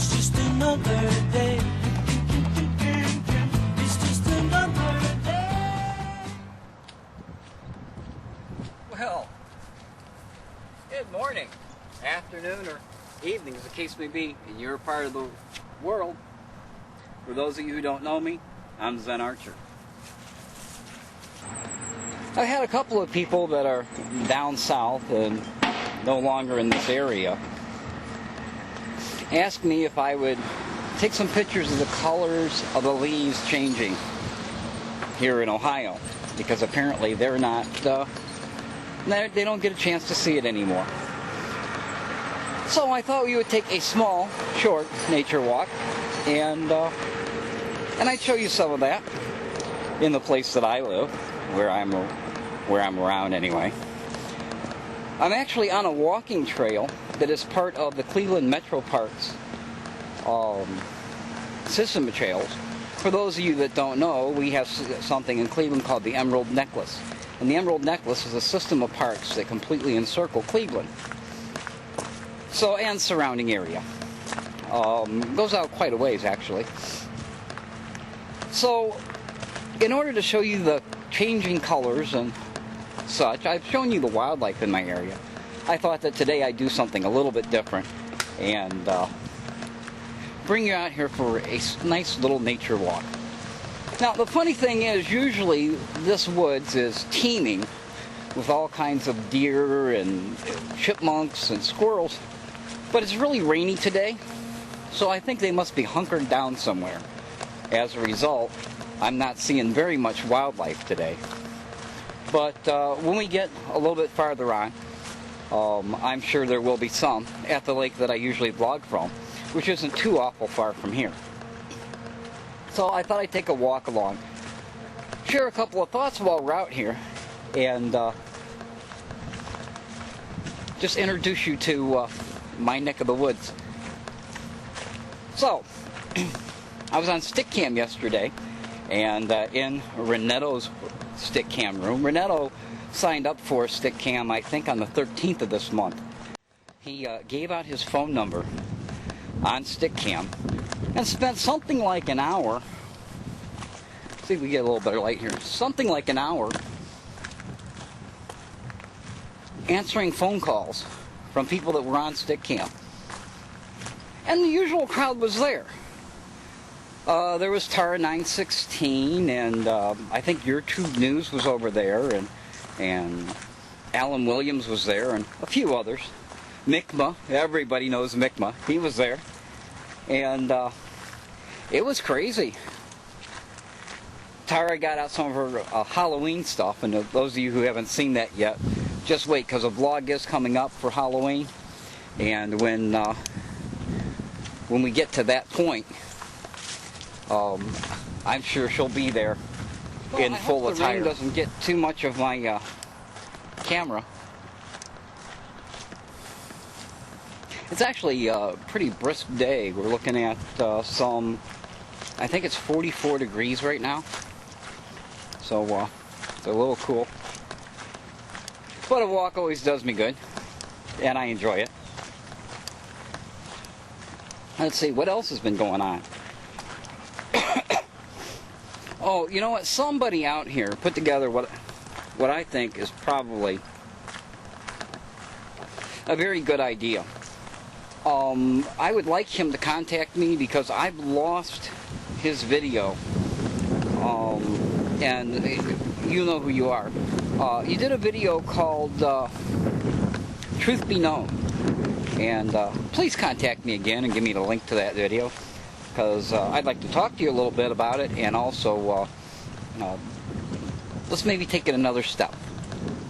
It's just another day. It's just another day. Well, good morning, afternoon, or evening, as the case may be, in your part of the world. For those of you who don't know me, I'm Zenarcher. I had a couple of people that are down south and no longer in this area ask me if I would take some pictures of the colors of the leaves changing here in Ohio, because apparently they're not, they don't get a chance to see it anymore. So I thought we would take a small, short nature walk, and I'd show you some of that in the place that I live, where I'm around anyway. I'm actually on a walking trail that is part of the Cleveland Metro Parks system of trails. For those of you that don't know, we have something in Cleveland called the Emerald Necklace. And the Emerald Necklace is a system of parks that completely encircle Cleveland. So, and surrounding area. Goes out quite a ways, actually. So, in order to show you the changing colors and such, I've shown you the wildlife in my area. I thought that today I'd do something a little bit different and bring you out here for a nice little nature walk. Now, the funny thing is, usually this woods is teeming with all kinds of deer and chipmunks and squirrels, but it's really rainy today, so I think they must be hunkered down somewhere. As a result, I'm not seeing very much wildlife today. But when we get a little bit farther on, I'm sure there will be some at the lake that I usually vlog from, which isn't too awful far from here. So I thought I'd take a walk along, share a couple of thoughts while we're out here, and just introduce you to my neck of the woods. So, I was on Stickam yesterday, and in Reneto's Stickam room. Reneto signed up for Stickam, I think, on the 13th of this month. He gave out his phone number on Stickam and spent something like an hour. See if we get a little better light here. Something like an hour answering phone calls from people that were on Stickam. And the usual crowd was there. There was Tara 916, and I think YouTube News was over there, and Alan Williams was there, and a few others. Mi'kmaq, everybody knows Mi'kmaq, he was there. And it was crazy. Tara got out some of her Halloween stuff, and those of you who haven't seen that yet, just wait, because a vlog is coming up for Halloween, and when we get to that point, I'm sure she'll be there in full attire. The rain doesn't get too much of my camera. It's actually a pretty brisk day. We're looking at I think it's 44 degrees right now. So it's a little cool. But a walk always does me good, and I enjoy it. Let's see, what else has been going on? Oh, you know what? Somebody out here put together what I think is probably a very good idea. I would like him to contact me because I've lost his video. And you know who you are. You did a video called Truth Be Known. And please contact me again and give me the link to that video, because I'd like to talk to you a little bit about it, and also let's maybe take it another step.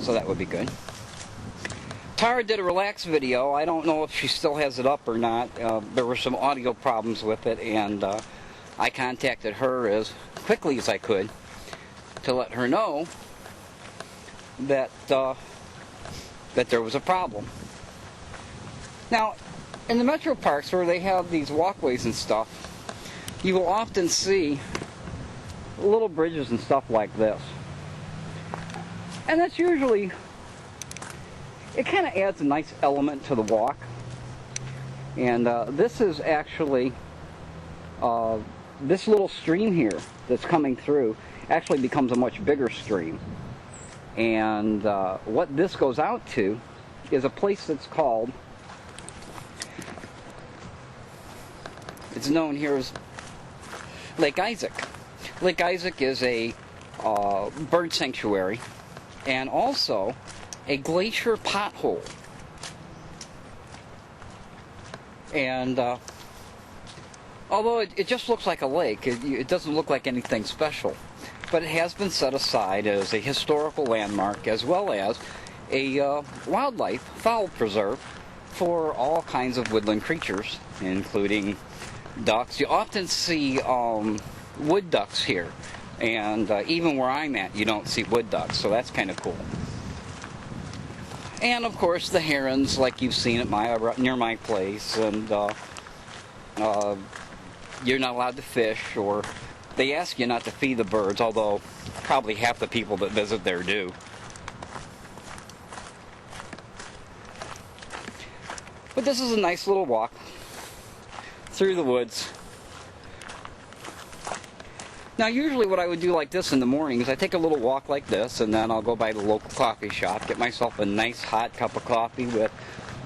So that would be good. Tara did a relax video. I don't know if she still has it up or not. There were some audio problems with it, and I contacted her as quickly as I could to let her know that that there was a problem. Now, in the metro parks where they have these walkways and stuff, you will often see little bridges and stuff like this. And that's usually, it kind of adds a nice element to the walk. And this is actually, this little stream here that's coming through actually becomes a much bigger stream. And what this goes out to is a place that's called, it's known here as Lake Isaac. Lake Isaac is a bird sanctuary and also a glacier pothole. And although it just looks like a lake, it doesn't look like anything special. But it has been set aside as a historical landmark as well as a wildlife fowl preserve for all kinds of woodland creatures, including ducks. You often see wood ducks here, and even where I'm at, you don't see wood ducks, so that's kind of cool. And of course, the herons, like you've seen at near my place, and you're not allowed to fish, or they ask you not to feed the birds, although probably half the people that visit there do. But this is a nice little walk through the woods. Now, usually what I would do like this in the morning is I take a little walk like this, and then I'll go by the local coffee shop, get myself a nice hot cup of coffee with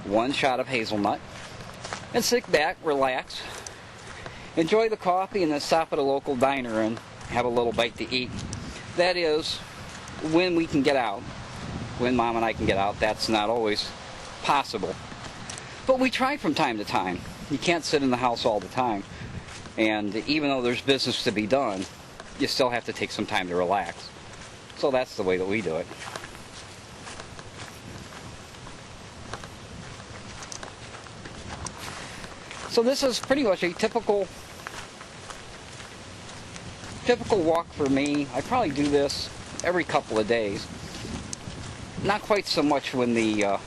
one shot of hazelnut, and sit back, relax, enjoy the coffee, and then stop at a local diner and have a little bite to eat. That is, when we can get out. When Mom and I can get out, that's not always possible. But we try from time to time. You can't sit in the house all the time. And even though there's business to be done, you still have to take some time to relax. So that's the way that we do it. So this is pretty much a typical walk for me. I probably do this every couple of days. Not quite so much when the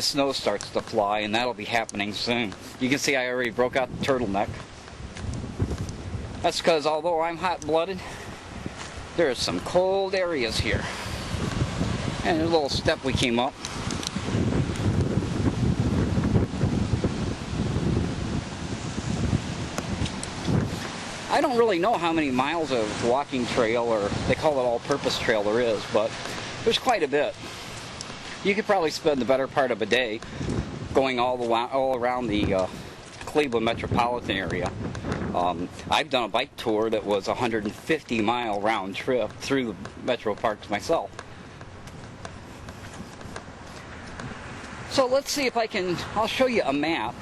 snow starts to fly, and that'll be happening soon. You can see I already broke out the turtleneck. That's because although I'm hot-blooded, there are some cold areas here. And a little step we came up. I don't really know how many miles of walking trail, or they call it all-purpose trail, there is, but there's quite a bit. You could probably spend the better part of a day going all around the Cleveland metropolitan area. I've done a bike tour that was a 150-mile round trip through the metro parks myself. So let's see if I'll show you a map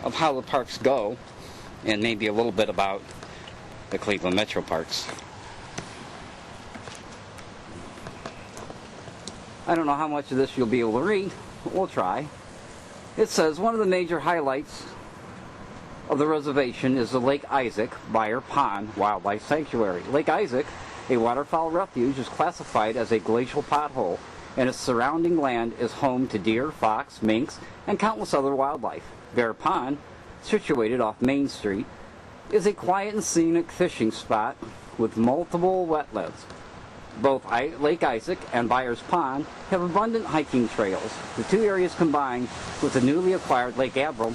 of how the parks go, and maybe a little bit about the Cleveland Metro Parks. I don't know how much of this you'll be able to read, but we'll try. It says, one of the major highlights of the reservation is the Lake Isaac Beyer Pond Wildlife Sanctuary. Lake Isaac, a waterfowl refuge, is classified as a glacial pothole, and its surrounding land is home to deer, fox, minks, and countless other wildlife. Bear Pond, situated off Main Street, is a quiet and scenic fishing spot with multiple wetlands. Both Lake Isaac and Byers Pond have abundant hiking trails. The two areas combine with the newly acquired Lake Abram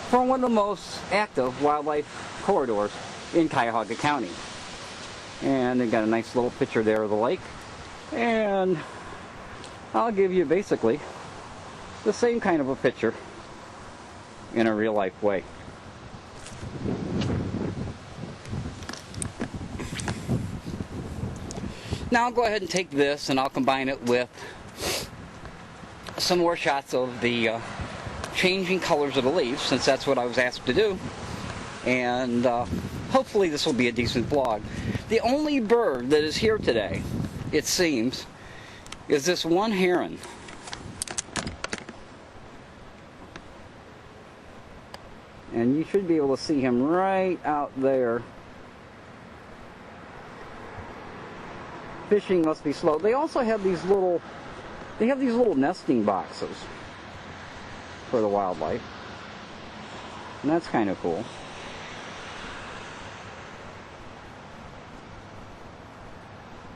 form one of the most active wildlife corridors in Cuyahoga County. And they've got a nice little picture there of the lake. And I'll give you basically the same kind of a picture in a real life way. Now I'll go ahead and take this and I'll combine it with some more shots of the changing colors of the leaves, since that's what I was asked to do. And hopefully this will be a decent vlog. The only bird that is here today, it seems, is this one heron. And you should be able to see him right out there. Fishing must be slow. They also have these little nesting boxes for the wildlife. And that's kind of cool.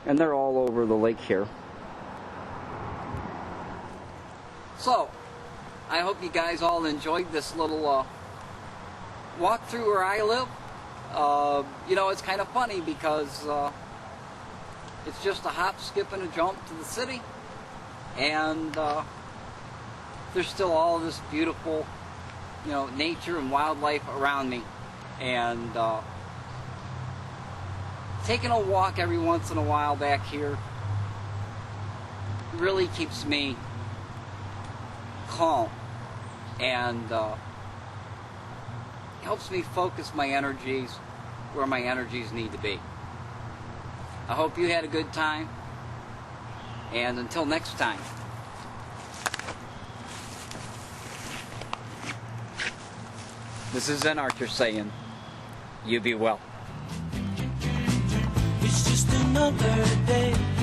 And they're all over the lake here. So, I hope you guys all enjoyed this little walk through where I live. You know, it's kind of funny because it's just a hop, skip, and a jump to the city. And there's still all this beautiful, you know, nature and wildlife around me. And taking a walk every once in a while back here really keeps me calm and helps me focus my energies where my energies need to be. I hope you had a good time, and until next time, this is Zenarcher saying, you be well. It's just another day.